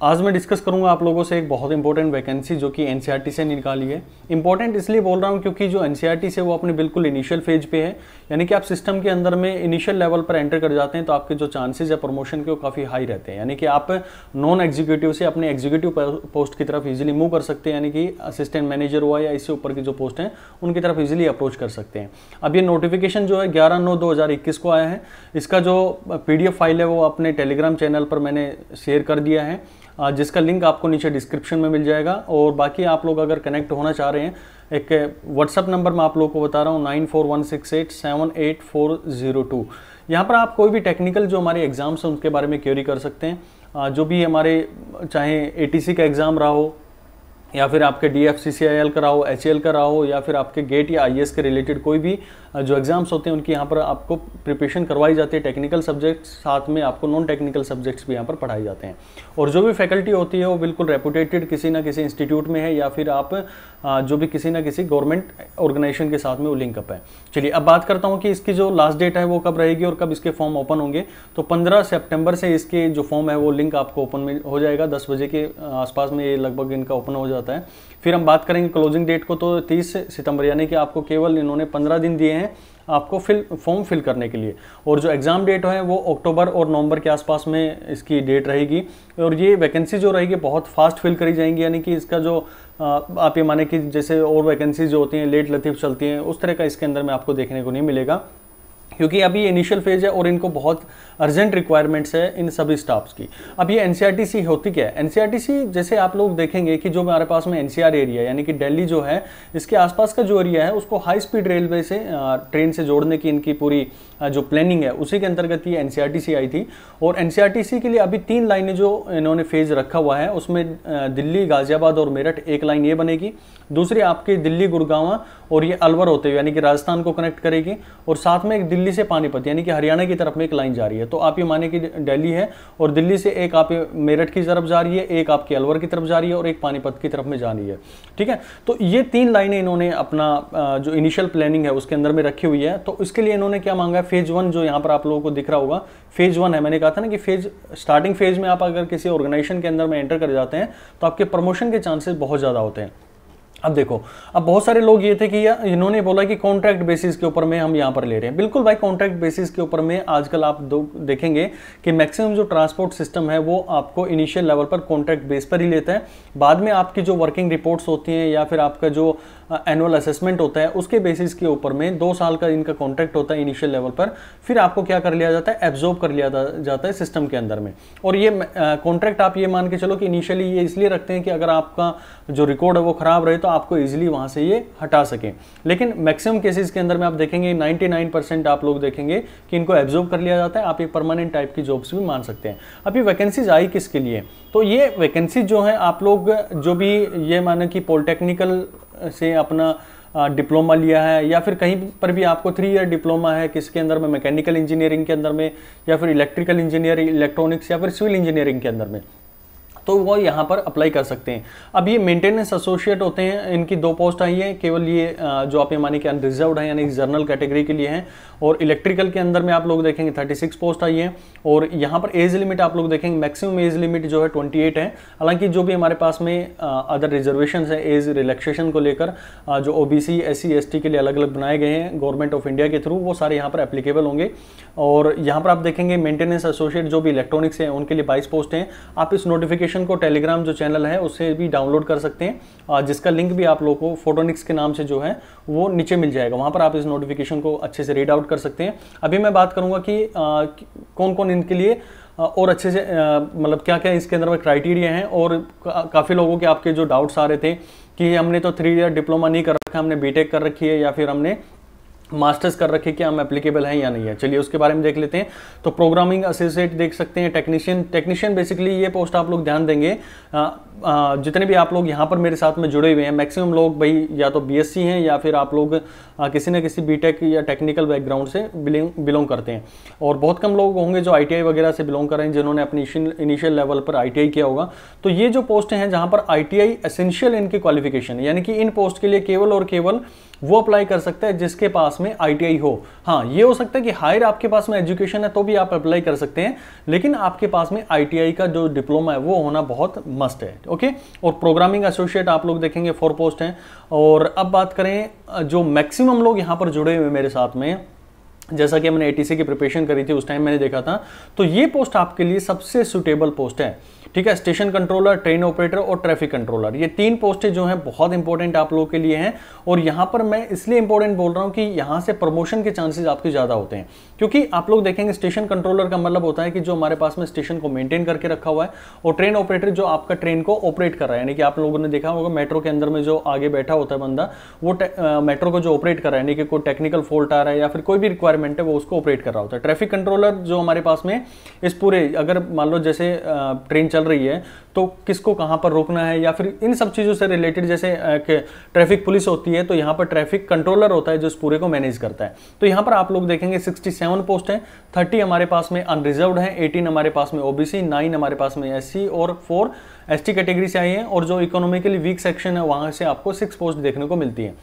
आज मैं डिस्कस करूंगा आप लोगों से एक बहुत इंपॉर्टेंट वैकेंसी जो कि एनसीईआरटी से निकाली है। इंपॉर्टेंट इसलिए बोल रहा हूं क्योंकि जो एनसीईआरटी से वो अपने बिल्कुल इनिशियल फेज पे है, यानी कि आप सिस्टम के अंदर में इनिशियल लेवल पर एंटर कर जाते हैं तो आपके जो चांसेस है प्रमोशन के वो काफ़ी हाई रहते हैं। यानी कि आप नॉन एग्जीक्यूटिव से अपने एग्जीक्यूटिव पोस्ट की तरफ इजीली मूव कर सकते हैं, यानी कि असिस्टेंट मैनेजर हुआ या इससे ऊपर की जो पोस्ट हैं उनकी तरफ इजीली अप्रोच कर सकते हैं। अब ये नोटिफिकेशन जो है 11/9/2021 को आया है। इसका जो PDF फाइल है वो अपने टेलीग्राम चैनल पर मैंने शेयर कर दिया है, जिसका लिंक आपको नीचे डिस्क्रिप्शन में मिल जाएगा। और बाकी आप लोग अगर कनेक्ट होना चाह रहे हैं, एक व्हाट्सअप नंबर मैं आप लोगों को बता रहा हूँ 9416878402। यहाँ पर आप कोई भी टेक्निकल जो हमारे एग्जाम्स हैं उनके बारे में क्वेरी कर सकते हैं। जो भी हमारे चाहे ATC का एग्ज़ाम रहा हो या फिर आपके DFCCIL का रहा हो, HAL का रहा हो, या फिर आपके गेट या IAS के रिलेटेड कोई भी जो एग्जाम्स होते हैं उनकी यहाँ पर आपको प्रिपरेशन करवाई जाती है। टेक्निकल सब्जेक्ट्स साथ में आपको नॉन टेक्निकल सब्जेक्ट्स भी यहाँ पर पढ़ाए जाते हैं। और जो भी फैकल्टी होती है वो बिल्कुल रेपुटेटेड किसी ना किसी इंस्टीट्यूट में है या फिर आप जो भी किसी ना किसी गवर्नमेंट ऑर्गेनाइजेशन के साथ में वो लिंकअप है। चलिए अब बात करता हूँ कि इसकी जो लास्ट डेट है वो कब रहेगी और कब इसके फॉर्म ओपन होंगे। तो 15 सितंबर से इसके जो फॉर्म है वो लिंक आपको ओपन में हो जाएगा। 10 बजे के आसपास में ये लगभग इनका ओपन हो जाता है। फिर हम बात करेंगे क्लोजिंग डेट को, तो 30 सितंबर, यानी कि आपको केवल इन्होंने 15 दिन दिए हैं आपको फॉर्म फिल करने के लिए। और जो एग्ज़ाम डेट है वो अक्टूबर और नवंबर के आसपास में इसकी डेट रहेगी। और ये वैकेंसी जो रहेगी बहुत फास्ट फिल करी जाएंगी, यानी कि इसका जो आप ये माने कि जैसे और वैकेंसीज जो होती हैं लेट लतीफ़ चलती हैं उस तरह का इसके अंदर में आपको देखने को नहीं मिलेगा, क्योंकि अभी इनिशियल फेज है और इनको बहुत अर्जेंट रिक्वायरमेंट्स है इन सभी स्टाफ्स की। अब ये NCRTC होती क्या है? NCRTC जैसे आप लोग देखेंगे कि जो हमारे पास में NCR एरिया यानी कि दिल्ली जो है इसके आसपास का जो एरिया है उसको हाई स्पीड रेलवे से ट्रेन से जोड़ने की इनकी पूरी जो प्लानिंग है उसी के अंतर्गत ये NCRTC आई थी। और NCRTC के लिए अभी 3 लाइनें जो इन्होंने फेज रखा हुआ है उसमें दिल्ली, गाजियाबाद और मेरठ एक लाइन ये बनेगी, दूसरी आपकी दिल्ली, गुड़गांव और ये अलवर होते हुए यानी कि राजस्थान को कनेक्ट करेगी, और साथ में एक दिल्ली से पानीपत यानी कि हरियाणा की तरफ में एक लाइन जा रही है। तो आप ये माने कि दिल्ली है और दिल्ली से एक आप मेरठ की तरफ जा रही है, एक आपकी अलवर की तरफ जा रही है और एक पानीपत की तरफ में जा रही है। ठीक है, तो ये 3 लाइनें इन्होंने अपना जो इनिशियल प्लानिंग है उसके अंदर में रखी हुई है। तो इसके लिए इन्होंने क्या मांगा है, फेज 1 जो यहाँ पर आप लोगों को दिख रहा होगा फेज 1 है। मैंने कहा था ना कि स्टार्टिंग फेज में आप अगर किसी ऑर्गेनाइजेशन के अंदर में एंटर कर जाते हैं तो आपके प्रमोशन के चांसेस बहुत ज़्यादा होते हैं। अब देखो, अब बहुत सारे लोग ये थे कि इन्होंने बोला कि कॉन्ट्रैक्ट बेसिस के ऊपर में हम यहाँ पर ले रहे हैं। बिल्कुल भाई, कॉन्ट्रैक्ट बेसिस के ऊपर में आजकल आप देखेंगे कि मैक्सिमम जो ट्रांसपोर्ट सिस्टम है वो आपको इनिशियल लेवल पर कॉन्ट्रैक्ट बेस पर ही लेता है। बाद में आपकी जो वर्किंग रिपोर्ट्स होती हैं या फिर आपका जो एनुअल असेसमेंट होता है उसके बेसिस के ऊपर में 2 साल का इनका कॉन्ट्रैक्ट होता है इनिशियल लेवल पर। फिर आपको क्या कर लिया जाता है, एब्जॉर्ब कर लिया जाता है सिस्टम के अंदर में। और ये कॉन्ट्रैक्ट आप ये मान के चलो कि इनिशियली ये इसलिए रखते हैं कि अगर आपका जो रिकॉर्ड है वो खराब रहे तो आपको इजीली वहां से ये हटा सकें। लेकिन मैक्सिमम केसेस के अंदर में आप देखेंगे 99% आप लोग देखेंगे कि इनको एब्जॉर्ब कर लिया जाता है। आप एक परमानेंट टाइप की जॉब्स भी मान सकते हैं। अब ये वैकेंसीज आई किसके लिए, तो ये वैकेंसी जो है आप लोग जो भी ये माने कि पॉलिटेक्निकल से अपना डिप्लोमा लिया है या फिर कहीं पर भी आपको 3 ईयर डिप्लोमा है किसके अंदर में, मैकेनिकल इंजीनियरिंग के अंदर में या फिर इलेक्ट्रिकल इंजीनियरिंग, इलेक्ट्रॉनिक्स या फिर सिविल इंजीनियरिंग के अंदर में, तो वो यहाँ पर अप्लाई कर सकते हैं। अब ये मेंटेनेंस एसोसिएट होते हैं, इनकी 2 पोस्ट आई है केवल। ये जो आप ये माने कि अनरिजर्व्ड है यानी जनरल कैटेगरी के लिए हैं। और इलेक्ट्रिकल के अंदर में आप लोग देखेंगे 36 पोस्ट आई है। और यहाँ पर एज लिमिट आप लोग देखेंगे मैक्सिमम एज लिमिट जो है 28 है। हालांकि जो भी हमारे पास में अदर रिजर्वेशन है एज रिलैक्सेशन को लेकर, जो OBC, SC, ST के लिए अलग अलग बनाए गए हैं गवर्नमेंट ऑफ इंडिया के थ्रू, वो सारे यहाँ पर एप्लीकेबल होंगे। और यहाँ पर आप देखेंगे मेंटेनेंस एसोसिएट जो भी इलेक्ट्रॉनिक्स हैं उनके लिए 22 पोस्ट हैं। आप इस नोटिफिकेशन को टेलीग्राम जो चैनल है उससे भी डाउनलोड कर सकते हैं, जिसका लिंक भी आप लोगों को फोटोनिक्स के नाम से जो है वो नीचे मिल जाएगा। वहां पर आप इस नोटिफिकेशन को अच्छे से रीड आउट कर सकते हैं। अभी मैं बात करूंगा कि कौन कौन इनके लिए और अच्छे से मतलब क्या क्या इसके अंदर में क्राइटेरिया हैं। और काफ़ी लोगों के आपके जो डाउट्स आ रहे थे कि हमने तो 3 ईयर डिप्लोमा नहीं कर रखा, हमने BTech कर रखी है या फिर हमने मास्टर्स कर रखे, क्या हम एप्लीकेबल हैं या नहीं है। चलिए उसके बारे में देख लेते हैं। तो प्रोग्रामिंग एसोसिएट देख सकते हैं, टेक्नीशियन बेसिकली ये पोस्ट आप लोग ध्यान देंगे। जितने भी आप लोग यहाँ पर मेरे साथ में जुड़े हुए हैं मैक्सिमम लोग भाई या तो BSc हैं या फिर आप लोग किसी न किसी BTech या टेक्निकल बैकग्राउंड से बिलोंग करते हैं। और बहुत कम लोग होंगे जो ITI वगैरह से बिलोंग कर रहे हैं जिन्होंने अपनी इनिशियल लेवल पर ITI किया होगा। तो ये जो पोस्ट हैं जहाँ पर ITI एसेंशियल इनकी क्वालिफिकेशन है, यानी कि इन पोस्ट के लिए केवल और केवल वो अप्लाई कर सकता है जिसके पास में ITI हो। हाँ, ये हो सकता है कि हायर आपके पास में एजुकेशन है तो भी आप अप्लाई कर सकते हैं, लेकिन आपके पास में ITI का जो डिप्लोमा है वो होना बहुत मस्ट है। ओके, और प्रोग्रामिंग एसोसिएट आप लोग देखेंगे 4 पोस्ट हैं। और अब बात करें जो मैक्सिमम लोग यहाँ पर जुड़े हुए मेरे साथ में, जैसा कि मैंने ATC की प्रिपरेशन करी थी उस टाइम मैंने देखा था, तो ये पोस्ट आपके लिए सबसे सुटेबल पोस्ट है। ठीक है, स्टेशन कंट्रोलर, ट्रेन ऑपरेटर और ट्रैफिक कंट्रोलर, ये 3 पोस्टें जो हैं बहुत इंपॉर्टेंट आप लोगों के लिए हैं। और यहाँ पर मैं इसलिए इंपॉर्टेंट बोल रहा हूँ कि यहाँ से प्रमोशन के चांसेस आपके ज़्यादा होते हैं, क्योंकि आप लोग देखेंगे स्टेशन कंट्रोलर का मतलब होता है कि जो हमारे पास में स्टेशन को मेंटेन करके रखा हुआ है, और ट्रेन ऑपरेटर जो आपका ट्रेन को ऑपरेट कर रहा है, यानी कि आप लोगों ने देखा होगा मेट्रो के अंदर में जो आगे बैठा होता है बंदा, वो मेट्रो को जो ऑपरेट कर रहा है, यानी कि कोई टेक्निकल फॉल्ट आ रहा है या फिर कोई भी रिक्वायरमेंट है वो उसको ऑपरेट कर रहा होता है। ट्रैफिक कंट्रोलर जो हमारे पास में इस पूरे, अगर मान लो जैसे ट्रेन चल रही है तो किसको कहां पर रोकना है या फिर इन सब चीजों से रिलेटेड, जैसे ट्रैफिक पुलिस होती है तो यहां पर ट्रैफिक कंट्रोलर होता है जो इस पूरे को मैनेज करता है। तो यहां पर आप लोग देखेंगे 67 पोस्ट है, 30 हमारे पास में अनरिजर्व्ड है, 18 हमारे पास में OBC, 9 हमारे पास में SC और 4 ST कैटेगरी से आई है, और जो इकोनॉमिकली वीक सेक्शन है वहां से आपको 6 पोस्ट देखने को मिलती है।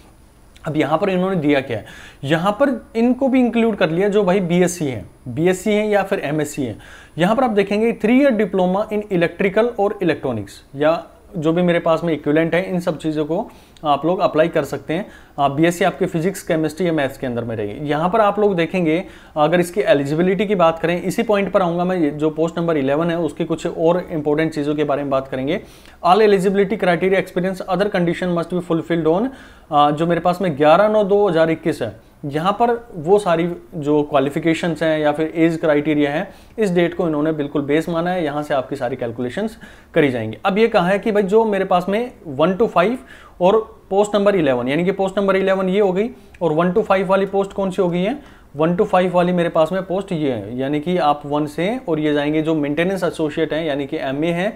अब यहां पर इन्होंने दिया क्या है, यहां पर इनको भी इंक्लूड कर लिया जो भाई BSc है या फिर MSc है। यहां पर आप देखेंगे 3 ईयर डिप्लोमा इन इलेक्ट्रिकल और इलेक्ट्रॉनिक्स, या जो भी मेरे पास में इक्विवेलेंट है, इन सब चीज़ों को आप लोग अप्लाई कर सकते हैं। BSc आपके फिजिक्स, केमिस्ट्री या मैथ्स के अंदर में रहेगी। यहाँ पर आप लोग देखेंगे अगर इसकी एलिजिबिलिटी की बात करें, इसी पॉइंट पर आऊँगा मैं, जो पोस्ट नंबर 11 है उसके कुछ और इंपॉर्टेंट चीज़ों के बारे में बात करेंगे। All eligibility criteria, experience, other condition must be fulfilled on, जो मेरे पास में 11/9/2021 है, यहाँ पर वो सारी जो क्वालिफिकेशंस हैं या फिर एज क्राइटेरिया है, इस डेट को इन्होंने बिल्कुल बेस माना है, यहाँ से आपकी सारी कैलकुलेशंस करी जाएंगी। अब ये कहा है कि भाई जो मेरे पास में 1 to 5 और पोस्ट नंबर 11, यानी कि पोस्ट नंबर 11 ये हो गई, और 1 to 5 वाली पोस्ट कौन सी हो गई है, 1 to 5 वाली मेरे पास में पोस्ट ये है, यानी कि आप 1 से और ये जाएंगे जो मेंटेनेंस एसोसिएट है यानी कि MA है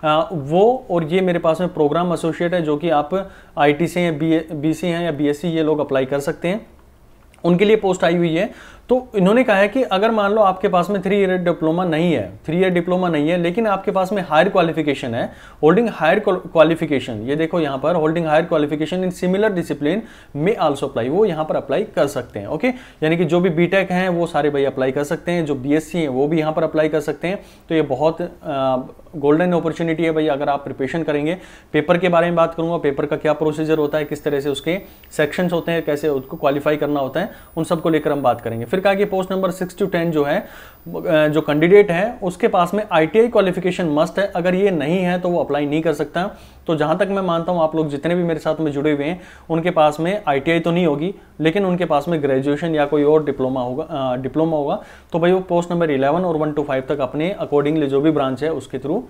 वो, और ये मेरे पास में प्रोग्राम एसोसिएट है जो कि आप IT से या BC हैं या BSc ये लोग अप्लाई कर सकते हैं, उनके लिए पोस्ट आई हुई है। तो इन्होंने कहा है कि अगर मान लो आपके पास में 3 ईयर डिप्लोमा नहीं है, 3 ईयर डिप्लोमा नहीं है, लेकिन आपके पास में हायर क्वालिफिकेशन है, होल्डिंग हायर क्वालिफिकेशन, ये देखो यहाँ पर holding higher qualification in similar discipline में आल्सो अप्लाई, वो यहाँ पर अप्लाई कर सकते हैं। ओके, यानी कि जो भी BTech हैं वो सारे भाई अप्लाई कर सकते हैं, जो BSc हैं वो भी यहाँ पर अप्लाई कर सकते हैं। तो ये बहुत गोल्डन अपॉर्चुनिटी है भाई, अगर आप प्रिपरेशन करेंगे। पेपर के बारे में बात करूंगा, पेपर का क्या प्रोसीजर होता है, किस तरह से उसके सेक्शंस होते हैं, कैसे उसको क्वालिफाई करना होता है, उन सब को लेकर हम बात करेंगे। फिर कहा कि पोस्ट नंबर 6 to 10 जो है, जो कैंडिडेट है उसके पास में ITI क्वालिफिकेशन मस्ट है, अगर ये नहीं है तो वो अप्लाई नहीं कर सकता। तो जहां तक मैं मानता हूं आप लोग जितने भी मेरे साथ में जुड़े हुए हैं उनके पास में ITI तो नहीं होगी, लेकिन उनके पास में ग्रेजुएशन या कोई और डिप्लोमा होगा, तो भाई वो पोस्ट नंबर 11 और 1 to 5 तक अपने अकॉर्डिंगली जो भी ब्रांच है उसके थ्रू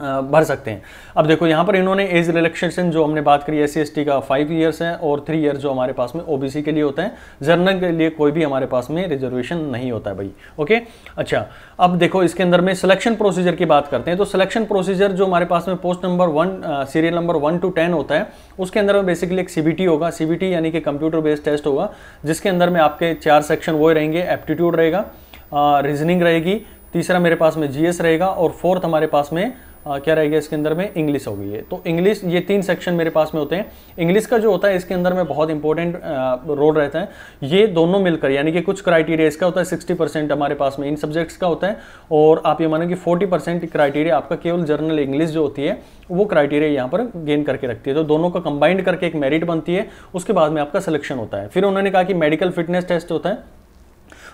भर सकते हैं। अब देखो यहाँ पर इन्होंने एज रिलैक्सेशन जो हमने बात करी SC ST का 5 ईयर्स है, और 3 ईयर जो हमारे पास में OBC के लिए होता है, जनरल के लिए कोई भी हमारे पास में रिजर्वेशन नहीं होता है भाई। ओके, अच्छा, अब देखो इसके अंदर में सिलेक्शन प्रोसीजर की बात करते हैं। तो सिलेक्शन प्रोसीजर जो हमारे पास में post number 1 serial number 1 to 10 होता है, उसके अंदर में बेसिकली एक CBT होगा, CBT यानी कि कंप्यूटर बेस्ड टेस्ट होगा, जिसके अंदर में आपके 4 सेक्शन वो रहेंगे, एप्टीट्यूड रहेगा, रीजनिंग रहेगी, तीसरा मेरे पास में GS रहेगा, और 4th हमारे पास में क्या रहेगा इसके अंदर में, इंग्लिश हो गई है। तो इंग्लिश, ये 3 सेक्शन मेरे पास में होते हैं। इंग्लिश का जो होता है इसके अंदर में बहुत इंपॉर्टेंट रोल रहता है, ये दोनों मिलकर, यानी कि कुछ क्राइटेरिया इसका होता है 60% हमारे पास में इन सब्जेक्ट्स का होता है, और आप ये मानो कि 40% क्राइटेरिया आपका केवल जर्नल इंग्लिश जो होती है वो क्राइटेरिया यहाँ पर गेन करके रखती है। तो दोनों को कंबाइंड करके एक मेरिट बनती है, उसके बाद में आपका सिलेक्शन होता है। फिर उन्होंने कहा कि मेडिकल फिटनेस टेस्ट होता है,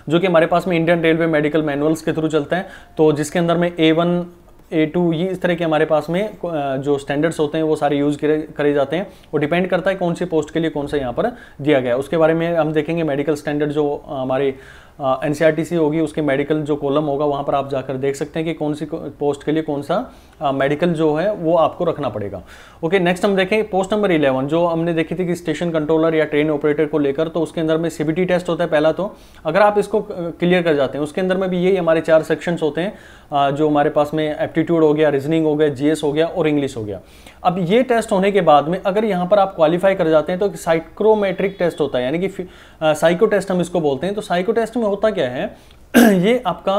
जो कि हमारे पास में इंडियन रेलवे मेडिकल मैनुअल्स के थ्रू चलता है, तो जिसके अंदर में A1 A2 ये इस तरह के हमारे पास में जो स्टैंडर्ड्स होते हैं वो सारे यूज करे जाते हैं। वो डिपेंड करता है कौन सी पोस्ट के लिए कौन सा यहाँ पर दिया गया है। उसके बारे में हम देखेंगे मेडिकल स्टैंडर्ड जो हमारे NCRTC होगी, उसके मेडिकल जो कॉलम होगा वहाँ पर आप जाकर देख सकते हैं कि कौन सी पोस्ट के लिए कौन सा मेडिकल जो है वो आपको रखना पड़ेगा। ओके, नेक्स्ट हम देखें पोस्ट नंबर 11 जो हमने देखी थी कि स्टेशन कंट्रोलर या ट्रेन ऑपरेटर को लेकर, तो उसके अंदर में CBT टेस्ट होता है पहला। तो अगर आप इसको क्लियर कर जाते हैं, उसके अंदर में भी यही हमारे 4 सेक्शंस होते हैं, जो हमारे पास में एप्टीट्यूड हो गया, रीजनिंग हो गया, GS हो गया और इंग्लिश हो गया। अब ये टेस्ट होने के बाद में अगर यहाँ पर आप क्वालिफाई कर जाते हैं तो साइकोमेट्रिक टेस्ट होता है, यानी कि साइको टेस्ट हम इसको बोलते हैं। तो साइको टेस्ट में होता क्या है ये आपका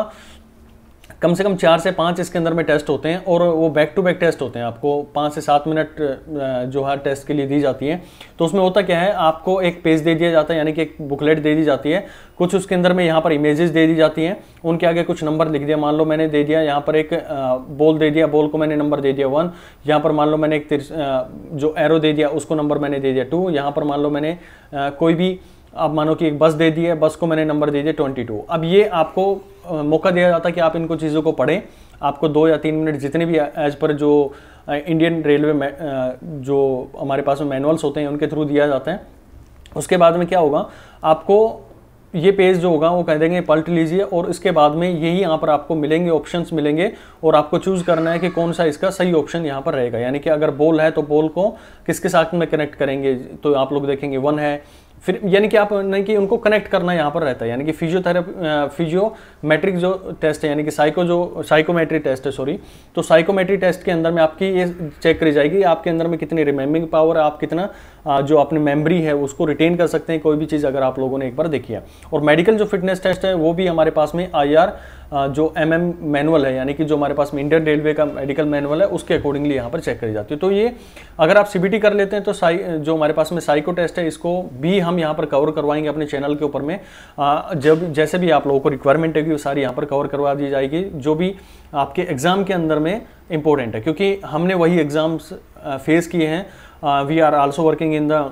कम से कम 4 से 5 इसके अंदर में टेस्ट होते हैं, और वो बैक टू बैक टेस्ट होते हैं। आपको 5 से 7 मिनट जो हर टेस्ट के लिए दी जाती है। तो उसमें होता क्या है, आपको एक पेज दे दिया जाता है, यानी कि एक बुकलेट दे दी जाती है, कुछ उसके अंदर में यहाँ पर इमेजेस दे दी जाती हैं, उनके आगे कुछ नंबर लिख दिया। मान लो मैंने दे दिया यहाँ पर एक बॉल दे दिया, बॉल को मैंने नंबर दे दिया 1, यहाँ पर मान लो मैंने एक जो एरो दे दिया उसको नंबर मैंने दे दिया 2, यहाँ पर मान लो मैंने कोई भी, अब मानो कि एक बस दे दी है, बस को मैंने नंबर दे दिया 22। अब ये आपको मौका दिया जाता है कि आप इनको चीज़ों को पढ़ें। आपको 2 या 3 मिनट जितने भी एज पर जो इंडियन रेलवे में जो हमारे पास में मैनुअल्स होते हैं उनके थ्रू दिया जाता है। उसके बाद में क्या होगा, आपको ये पेज जो होगा वो कह देंगे पलट लीजिए, और इसके बाद में यही यहाँ पर आपको मिलेंगे, ऑप्शंस मिलेंगे, और आपको चूज़ करना है कि कौन सा इसका सही ऑप्शन यहाँ पर रहेगा। यानी कि अगर बॉल है तो बॉल को किसके साथ में कनेक्ट करेंगे, तो आप लोग देखेंगे 1 है, फिर यानी कि आप नहीं कि उनको कनेक्ट करना यहाँ पर रहता है। यानी कि फिजियोमेट्रिक जो टेस्ट है, यानी कि साइकोमेट्री टेस्ट है, सॉरी, तो साइकोमेट्री टेस्ट के अंदर में आपकी ये चेक करी जाएगी आपके अंदर में कितनी रिमेम्बरिंग पावर है, आप कितना जो अपनी मेमोरी है उसको रिटेन कर सकते हैं कोई भी चीज़ अगर आप लोगों ने एक बार देखी है। और मेडिकल जो फिटनेस टेस्ट है वो भी हमारे पास में IR जो मैनुअल है, यानी कि जो हमारे पास में इंडियन रेलवे का मेडिकल मैनुअल है उसके अकॉर्डिंगली यहाँ पर चेक करी जाती है। तो ये अगर आप CBT कर लेते हैं तो जो हमारे पास में साइको टेस्ट है इसको भी हम यहाँ पर कवर करवाएंगे अपने चैनल के ऊपर में। जब जैसे भी आप लोगों को रिक्वायरमेंट होगी वो सारी यहाँ पर कवर करवा दी जाएगी, जो भी आपके एग्जाम के अंदर में इंपॉर्टेंट है, क्योंकि हमने वही एग्जाम्स फेस किए हैं। We are also working in the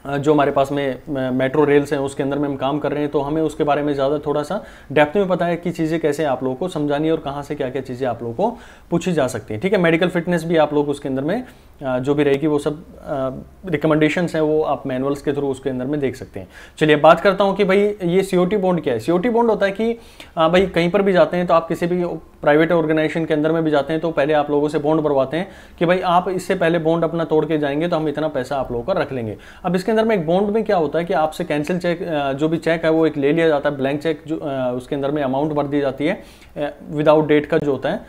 जो हमारे पास में मेट्रो रेल्स हैं उसके अंदर में हम काम कर रहे हैं, तो हमें उसके बारे में ज़्यादा थोड़ा सा डेप्थ में पता है कि चीज़ें कैसे आप लोगों को समझानी है और कहाँ से क्या क्या चीज़ें आप लोगों को पूछी जा सकती हैं। ठीक है, मेडिकल फिटनेस भी आप लोग उसके अंदर में जो भी रहेगी वो सब रिकमेंडेशंस हैं वो आप मैनुअल्स के थ्रू उसके अंदर में देख सकते हैं। चलिए बात करता हूँ कि भाई ये COT बॉन्ड क्या है। COT बॉन्ड होता है कि भाई कहीं पर भी जाते हैं तो आप किसी भी प्राइवेट ऑर्गेनाइजेशन के अंदर में भी जाते हैं तो पहले आप लोगों से बॉन्ड भरवाते हैं कि भाई आप इससे पहले बॉन्ड अपना तोड़ के जाएंगे तो हम इतना पैसा आप लोगों का रख लेंगे। अब इसके अंदर में एक बॉन्ड में क्या होता है कि आपसे कैंसिल चेक जो भी चेक है वो एक ले लिया जाता है, ब्लैंक चेक जो उसके अंदर में अमाउंट भर दी जाती है विदाउट डेट का जो होता है।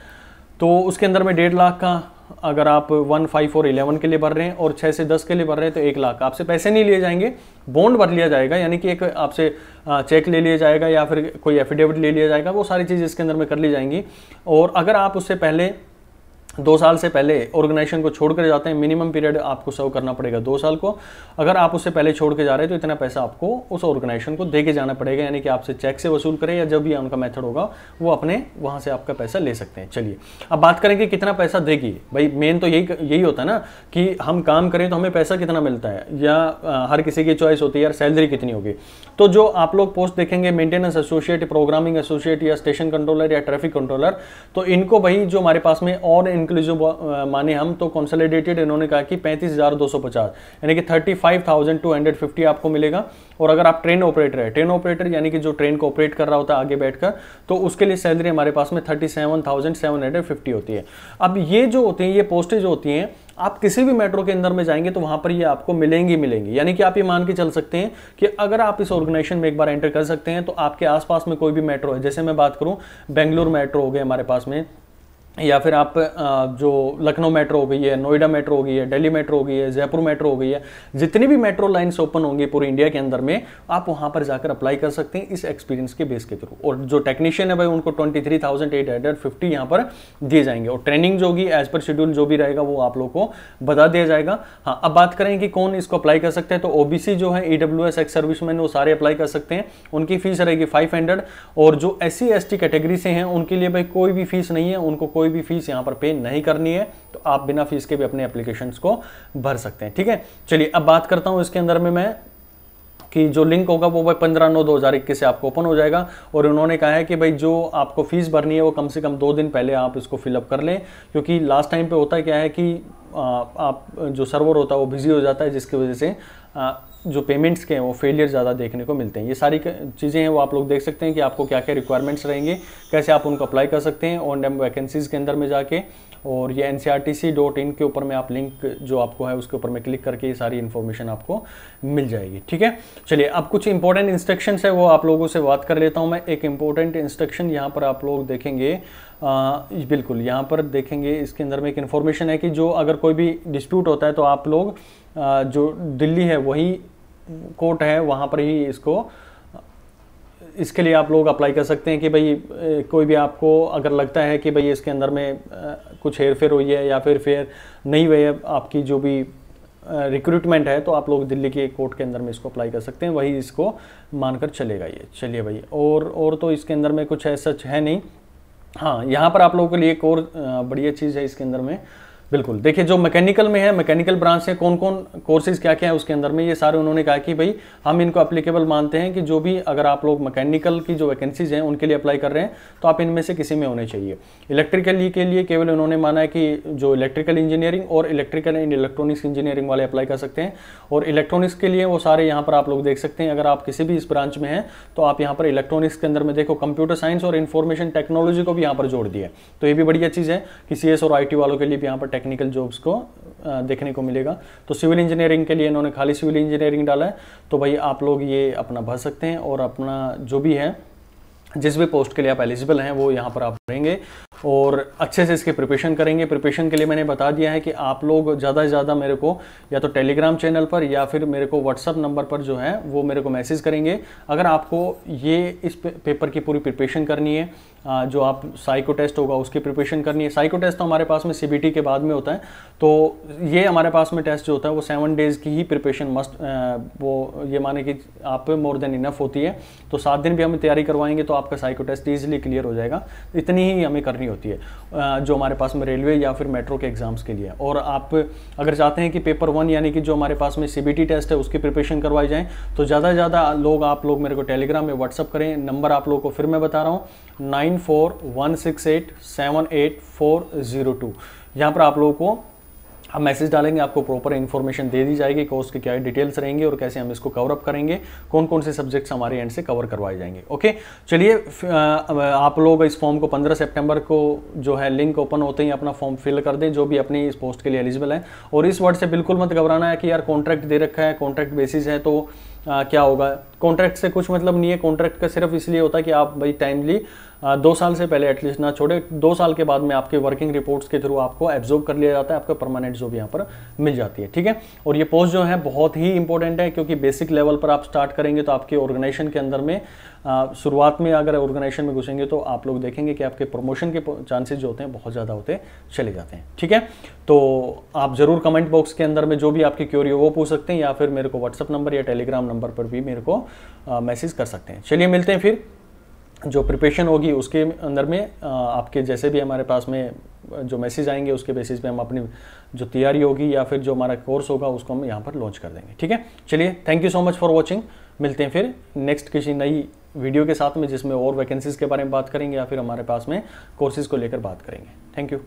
तो उसके अंदर में 1.5 लाख का अगर आप 1, 5 और 11 के लिए भर रहे हैं और 6 से 10 के लिए भर रहे हैं तो 1 लाख आपसे पैसे नहीं लिए जाएंगे, बॉन्ड भर लिया जाएगा, यानी कि एक आपसे चेक ले लिया जाएगा या फिर कोई एफिडेविट ले लिया जाएगा, वो सारी चीज़ इसके अंदर में कर ली जाएंगी। और अगर आप उससे पहले 2 साल से पहले ऑर्गेनाइजेशन को छोड़ कर जाते हैं, मिनिमम पीरियड आपको सर्व करना पड़ेगा 2 साल को। अगर आप उससे पहले छोड़ के जा रहे हैं तो इतना पैसा आपको उस ऑर्गेनाइजेशन को दे के जाना पड़ेगा, यानी कि आपसे चेक से वसूल करें या जब भी उनका मेथड होगा वो अपने वहाँ से आपका पैसा ले सकते हैं। चलिए अब बात करें कि कितना पैसा देगी। भाई मेन तो यही होता है ना कि हम काम करें तो हमें पैसा कितना मिलता है, या हर किसी की चॉइस होती है यार सैलरी कितनी होगी। तो जो आप लोग पोस्ट देखेंगे मेंटेनेंस एसोसिएट, प्रोग्रामिंग एसोसिएट या स्टेशन कंट्रोलर या ट्रैफिक कंट्रोलर, तो इनको भाई जो हमारे पास में और इंक्लूसिव माने हम तो कंसोलिडेटेड इन्होंने कहा कि 35,250 यानी कि 35,250 आपको मिलेगा। और अगर आप ट्रेन ऑपरेटर है, ट्रेन ऑपरेटर यानी कि जो ट्रेन को ऑपरेट कर रहा होता है आगे बैठकर, तो उसके लिए सैलरी हमारे पास में 37,750 होती है। अब ये जो होती हैं ये पोस्टें जो होती हैं आप किसी भी मेट्रो के अंदर में जाएंगे तो वहां पर ये आपको मिलेंगी। यानी कि आप ये मान के चल सकते हैं कि अगर आप इस ऑर्गेनाइजेशन में एक बार एंटर कर सकते हैं तो आपके आसपास में कोई भी मेट्रो है, जैसे मैं बात करूं बेंगलुरु मेट्रो हो गए हमारे पास में, या फिर आप जो लखनऊ मेट्रो हो गई है, नोएडा मेट्रो हो गई है, दिल्ली मेट्रो हो गई है, जयपुर मेट्रो हो गई है, जितनी भी मेट्रो लाइन्स ओपन होंगी पूरे इंडिया के अंदर में आप वहां पर जाकर अप्लाई कर सकते हैं इस एक्सपीरियंस के बेस के थ्रू। और जो टेक्नीशियन है भाई उनको 23,850 यहाँ पर दिए जाएंगे, और ट्रेनिंग जो होगी एज पर शेड्यूल जो भी रहेगा वो आप लोग को बता दिया जाएगा। हाँ, अब बात करें कि कौन इसको अप्लाई कर सकते हैं, तो OBC जो है, EWS, एक्स सर्विसमैन, वो सारे अप्लाई कर सकते हैं। उनकी फीस रहेगी 500, और जो SC ST कैटेगरी से हैं उनके लिए भाई कोई भी फीस नहीं है, उनको कोई भी फीस यहाँ पर पे नहीं करनी है, तो आप बिना फीस के भी अपने एप्लीकेशंस को भर सकते हैं। ठीक है, चलिए अब बात करता हूँ इसके अंदर में मैं कि जो लिंक होगा वो भाई 15/9/2021 से आपको ओपन हो जाएगा। और उन्होंने कहा है कि भाई जो आपको फीस भरनी है वो कम से कम 2 दिन पहले आप इसको फिलअप कर लें, क्योंकि लास्ट टाइम पे होता है क्या है कि आप जो सर्वर होता है वो बिजी हो जाता है, जिसकी वजह से जो पेमेंट्स के हैं वो फेलियर ज़्यादा देखने को मिलते हैं। ये सारी चीज़ें हैं वो आप लोग देख सकते हैं कि आपको क्या क्या रिक्वायरमेंट्स रहेंगे, कैसे आप उनको अप्लाई कर सकते हैं ऑन-डेम वैकेंसीज़ के अंदर में जाके। और ये ncrtc.in के ऊपर में आप लिंक जो आपको है उसके ऊपर में क्लिक करके ये सारी इन्फॉर्मेशन आपको मिल जाएगी। ठीक है, चलिए अब कुछ इंपॉर्टेंट इंस्ट्रक्शंस है वो आप लोगों से बात कर लेता हूँ मैं। एक इंपॉर्टेंट इंस्ट्रक्शन यहाँ पर आप लोग देखेंगे, बिल्कुल यहाँ पर देखेंगे इसके अंदर में एक इन्फॉर्मेशन है कि जो अगर कोई भी डिस्प्यूट होता है तो आप लोग जो दिल्ली है वही कोर्ट है वहाँ पर ही इसको इसके लिए आप लोग अप्लाई कर सकते हैं कि भाई कोई भी आपको अगर लगता है कि भाई इसके अंदर में कुछ हेर फेर हुई है या फिर फेयर नहीं हुई है आपकी जो भी रिक्रूटमेंट है, तो आप लोग दिल्ली के कोर्ट के अंदर में इसको अप्लाई कर सकते हैं, वही इसको मानकर चलेगा ये। चलिए भाई, और तो इसके अंदर में कुछ ऐसा है नहीं। हाँ, यहाँ पर आप लोगों के लिए एक और बढ़िया चीज़ है इसके अंदर में। बिल्कुल देखिए, जो मैकेनिकल में है, मैकेनिकल ब्रांच से कौन कौन कोर्सेज क्या क्या है उसके अंदर में, ये सारे उन्होंने कहा कि भाई हम इनको एप्लीकेबल मानते हैं कि जो भी अगर आप लोग मैकेनिकल की जो वैकेंसीज हैं उनके लिए अप्लाई कर रहे हैं तो आप इनमें से किसी में होने चाहिए। इलेक्ट्रिकल के लिए केवल उन्होंने माना है कि जो इलेक्ट्रिकल इंजीनियरिंग और इलेक्ट्रिकल एंड इलेक्ट्रॉनिक्स इंजीनियरिंग वाले अप्लाई कर सकते हैं। और इलेक्ट्रॉनिक्स के लिए वो सारे यहाँ पर आप लोग देख सकते हैं, अगर आप किसी भी इस ब्रांच में हैं तो आप यहाँ पर इलेक्ट्रॉनिक्स के अंदर में देखो कंप्यूटर साइंस और इन्फॉर्मेशन टेक्नोलॉजी को भी यहाँ पर जोड़ दिया है। तो ये भी बढ़िया चीज़ है कि CS और IT वालों के लिए भी यहाँ पर टेक्निकल जॉब्स को देखने को मिलेगा। तो सिविल इंजीनियरिंग के लिए इन्होंने खाली सिविल इंजीनियरिंग डाला है, तो भाई आप लोग ये अपना भर सकते हैं और अपना जो भी है जिस भी पोस्ट के लिए आप एलिजिबल हैं वो यहाँ पर आप भरेंगे और अच्छे से इसके प्रिपरेशन करेंगे। प्रिपरेशन के लिए मैंने बता दिया है कि आप लोग ज़्यादा से ज़्यादा मेरे को या तो टेलीग्राम चैनल पर या फिर मेरे को व्हाट्सअप नंबर पर जो है वो मेरे को मैसेज करेंगे। अगर आपको ये इस पेपर की पूरी प्रिपरेशन करनी है, जो आप साइको टेस्ट होगा उसकी प्रिपरेशन करनी है। साइको टेस्ट तो हमारे पास में CBT के बाद में होता है, तो ये हमारे पास में टेस्ट जो होता है वो 7 डेज़ की ही प्रिपरेशन मस्ट, वो ये माने कि आप पे मोर देन इनफ होती है। तो 7 दिन भी हमें तैयारी करवाएंगे तो आपका साइको टेस्ट ईजिली क्लियर हो जाएगा। इतनी ही हमें करनी होती है जो हमारे पास में रेलवे या फिर मेट्रो के एग्जाम्स के लिए। और आप अगर चाहते हैं कि पेपर 1 यानी कि जो हमारे पास में CBT टेस्ट है उसकी प्रिपरेशन करवाई जाए तो ज़्यादा से ज़्यादा लोग आप लोग मेरे को टेलीग्राम में व्हाट्सअप करें। नंबर आप लोगों को फिर मैं बता रहा हूँ 9416878402। यहाँ पर आप लोगों को हम मैसेज डालेंगे, आपको प्रॉपर इन्फॉर्मेशन दे दी जाएगी कोर्स की क्या डिटेल्स रहेंगे और कैसे हम इसको कवर अप करेंगे, कौन कौन से सब्जेक्ट्स हमारे एंड से कवर करवाए जाएंगे। ओके, चलिए आप लोग इस फॉर्म को 15 सितंबर को जो है लिंक ओपन होते ही अपना फॉर्म फिल कर दें जो भी अपनी इस पोस्ट के लिए एलिजिबल है। और इस वर्ड से बिल्कुल मत घबराना है कि यार कॉन्ट्रैक्ट दे रखा है, कॉन्ट्रैक्ट बेसिस है तो क्या होगा। कॉन्ट्रैक्ट से कुछ मतलब नहीं है। कॉन्ट्रैक्ट का सिर्फ इसलिए होता है कि आप भाई टाइमली 2 साल से पहले एटलीस्ट ना छोड़े, 2 साल के बाद में आपके वर्किंग रिपोर्ट्स के थ्रू आपको एब्जॉर्ब कर लिया जाता है, आपका परमानेंट जॉब यहाँ पर मिल जाती है। ठीक है, और ये पोस्ट जो है बहुत ही इंपॉर्टेंट है क्योंकि बेसिक लेवल पर आप स्टार्ट करेंगे तो आपके ऑर्गेनाइजेशन के अंदर में शुरुआत में अगर ऑर्गेनाइजेशन में घुसेंगे तो आप लोग देखेंगे कि आपके प्रमोशन के चांसेस जो होते हैं बहुत ज़्यादा होते चले जाते हैं। ठीक है, तो आप ज़रूर कमेंट बॉक्स के अंदर में जो भी आपकी क्वेरी हो वो पूछ सकते हैं या फिर मेरे को व्हाट्सअप नंबर या टेलीग्राम नंबर पर भी मेरे को मैसेज कर सकते हैं। चलिए मिलते हैं फिर जो प्रिपरेशन होगी उसके अंदर में आपके जैसे भी हमारे पास में जो मैसेज आएंगे उसके बेसिस पे हम अपनी जो तैयारी होगी या फिर जो हमारा कोर्स होगा उसको हम यहाँ पर लॉन्च कर देंगे। ठीक है, चलिए thank you so much for watching. मिलते हैं फिर नेक्स्ट किसी नई वीडियो के साथ में जिसमें और वैकेंसीज के बारे में बात करेंगे या फिर हमारे पास में कोर्सेज को लेकर बात करेंगे। Thank you.